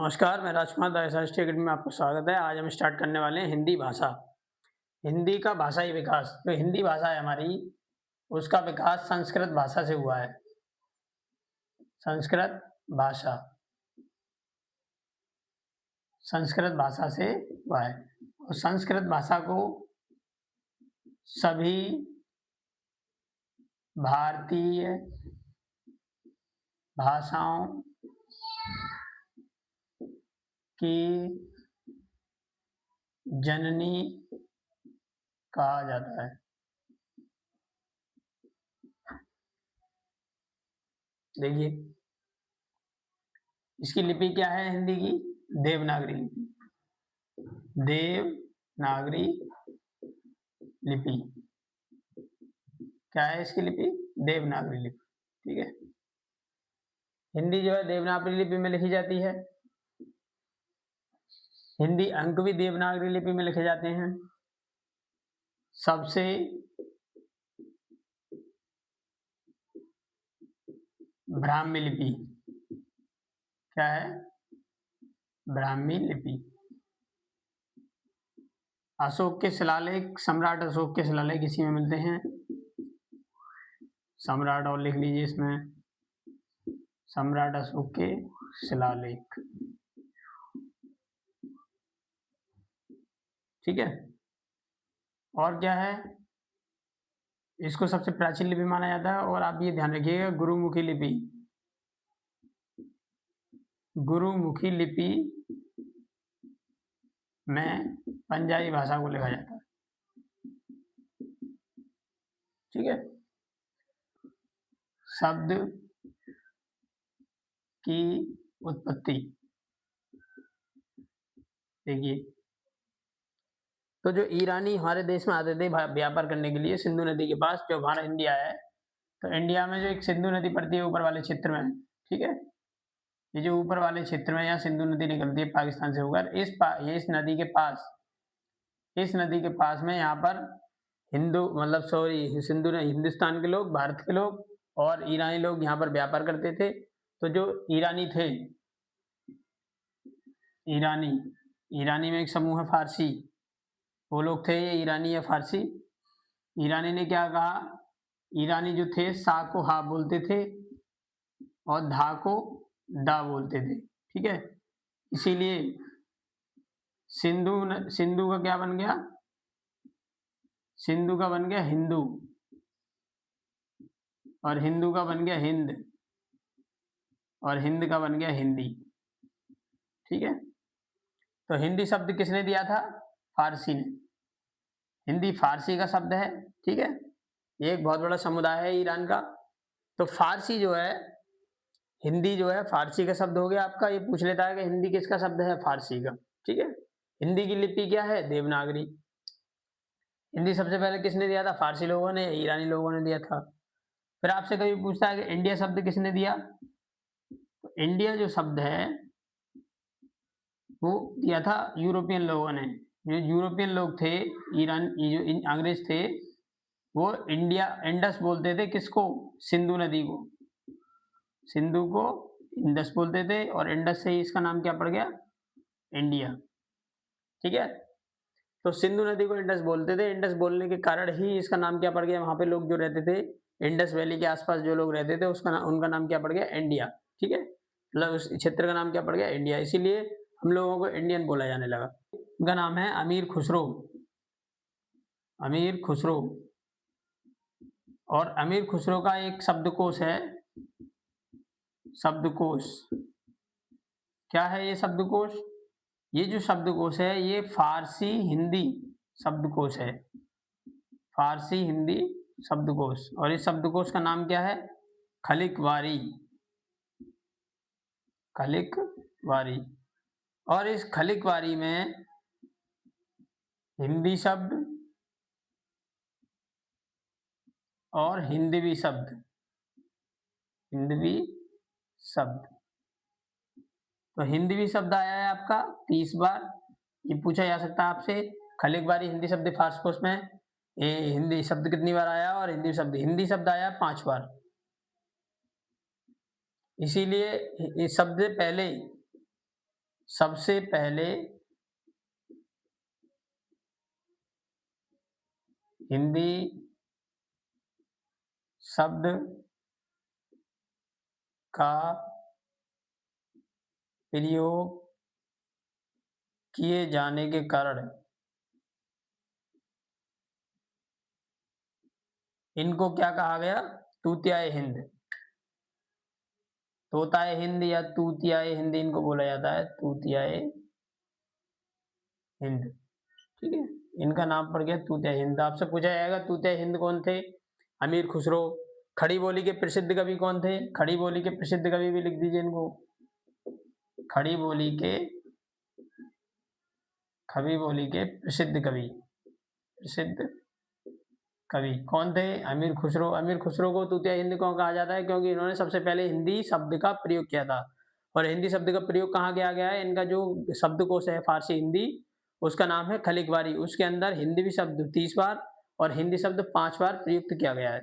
नमस्कार, मैं राजकुमार the SST academy में आपका स्वागत है। आज हम स्टार्ट करने वाले हैं हिंदी भाषा। हिंदी का भाषाई विकास, जो हिंदी भाषा है हमारी, उसका विकास संस्कृत भाषा से हुआ है। संस्कृत भाषा, संस्कृत भाषा से हुआ है और संस्कृत भाषा को सभी भारतीय भाषाओं की जननी कहा जाता है। देखिए, इसकी लिपि क्या है हिंदी की? देवनागरी लिपि। देवनागरी लिपि क्या है? इसकी लिपि देवनागरी लिपि। ठीक है, हिंदी जो है देवनागरी लिपि में लिखी जाती है। हिंदी अंक भी देवनागरी लिपि में लिखे जाते हैं। सबसे ब्राह्मी लिपि क्या है? ब्राह्मी लिपि। अशोक के शिलालेख, सम्राट अशोक के शिलालेख इसी में मिलते हैं। सम्राट और लिख लीजिए इसमें, सम्राट अशोक के शिलालेख। ठीक है, और क्या है? इसको सबसे प्राचीन लिपि माना जाता है। और आप ये ध्यान रखिएगा, गुरुमुखी लिपि, गुरुमुखी लिपि में पंजाबी भाषा को लिखा जाता है। ठीक है, शब्द की उत्पत्ति देखिए, तो जो ईरानी हमारे देश में आते थे व्यापार करने के लिए सिंधु नदी के पास, जो हमारा इंडिया है, तो इंडिया में जो एक सिंधु नदी पड़ती है ऊपर वाले क्षेत्र में, ठीक है, ये जो ऊपर वाले क्षेत्र में यहाँ सिंधु नदी निकलती है पाकिस्तान से होकर, इस नदी के पास, इस नदी के पास में यहाँ पर हिंदुस्तान के लोग, भारत के लोग और ईरानी लोग यहाँ पर व्यापार करते थे। तो जो ईरानी थे, ईरानी में एक समूह है फारसी, वो लोग थे ये ईरानी या फारसी। ईरानी ने क्या कहा? ईरानी जो थे सा को हा बोलते थे और धा को दा बोलते थे। ठीक है, इसीलिए सिंधु का क्या बन गया? सिंधु का बन गया हिंदू, और हिंदू का बन गया हिंद, और हिंद का बन गया हिंदी। ठीक है, तो हिंदी शब्द किसने दिया था? फारसी ने। हिंदी फारसी का शब्द है। ठीक है, ये एक बहुत बड़ा समुदाय है ईरान का। तो फारसी जो है, हिंदी जो है फारसी का शब्द हो गया आपका। ये पूछ लेता है कि हिंदी किसका शब्द है? फारसी का। ठीक है, हिंदी की लिपि क्या है? देवनागरी। हिंदी सबसे पहले किसने दिया था? फारसी लोगों ने, ईरानी लोगों ने दिया था। फिर आपसे कभी पूछता है कि इंडिया शब्द किसने दिया? तो इंडिया जो शब्द है वो दिया था यूरोपियन लोगों ने। जो यूरोपियन लोग थे, ईरान, जो अंग्रेज थे, वो इंडिया, इंडस बोलते थे किसको? सिंधु नदी को। सिंधु को इंडस बोलते थे और इंडस से ही इसका नाम क्या पड़ गया? इंडिया। ठीक है, तो सिंधु नदी को इंडस बोलते थे। इंडस बोलने के कारण ही इसका नाम क्या पड़ गया? वहां पे लोग जो रहते थे, इंडस वैली के आसपास जो लोग रहते थे, उनका नाम क्या पड़ गया? इंडिया। ठीक है, मतलब उस क्षेत्र का नाम क्या पड़ गया? इंडिया। इसीलिए हम लोगों को इंडियन बोला जाने लगा। उनका नाम है अमीर खुसरो। अमीर खुसरो। और अमीर खुसरो का एक शब्दकोश है। शब्दकोश क्या है? ये शब्दकोश, ये जो शब्दकोश है ये फारसी हिंदी शब्दकोश है। फारसी हिंदी शब्दकोश। और इस शब्दकोश का नाम क्या है? खलिकवारी। खलिकवारी। और इस खलिकवारी में हिंदी शब्द और हिंदवी शब्द, हिंदवी शब्द, तो हिंदवी शब्द आया है आपका 30 बार। ये पूछा जा सकता है आपसे, खलिकवारी हिंदी शब्द फारसी कोश में ये हिंदी शब्द कितनी बार आया? और हिंदी शब्द आया 5 बार। इसीलिए इस शब्द से पहले सबसे पहले हिंदी शब्द का प्रयोग किए जाने के कारण इनको क्या कहा गया? तूतियाए हिंद। तोताए हिंद या तूतियाए हिंद इनको बोला जाता है, तूतियाए हिंद। ठीक है, इनका नाम पड़ गया तूतिया हिंद। आपसे पूछा जाएगा तूतिया हिंद कौन थे? अमीर खुसरो। खड़ी बोली के प्रसिद्ध कवि कौन थे? खड़ी बोली के प्रसिद्ध कवि भी लिख दीजिए इनको। खड़ी बोली के प्रसिद्ध कवि कौन थे? अमीर खुसरो। अमीर खुसरो को तूतिया हिंद क्यों कहा जाता है? क्योंकि इन्होंने सबसे पहले हिंदी शब्द का प्रयोग किया था। और हिंदी शब्द का प्रयोग कहाँ किया गया है? इनका जो शब्दकोश है फारसी हिंदी, उसका नाम है खलिकवारी। उसके अंदर हिंदी शब्द 30 बार और हिंदी शब्द 5 बार प्रयुक्त किया गया है।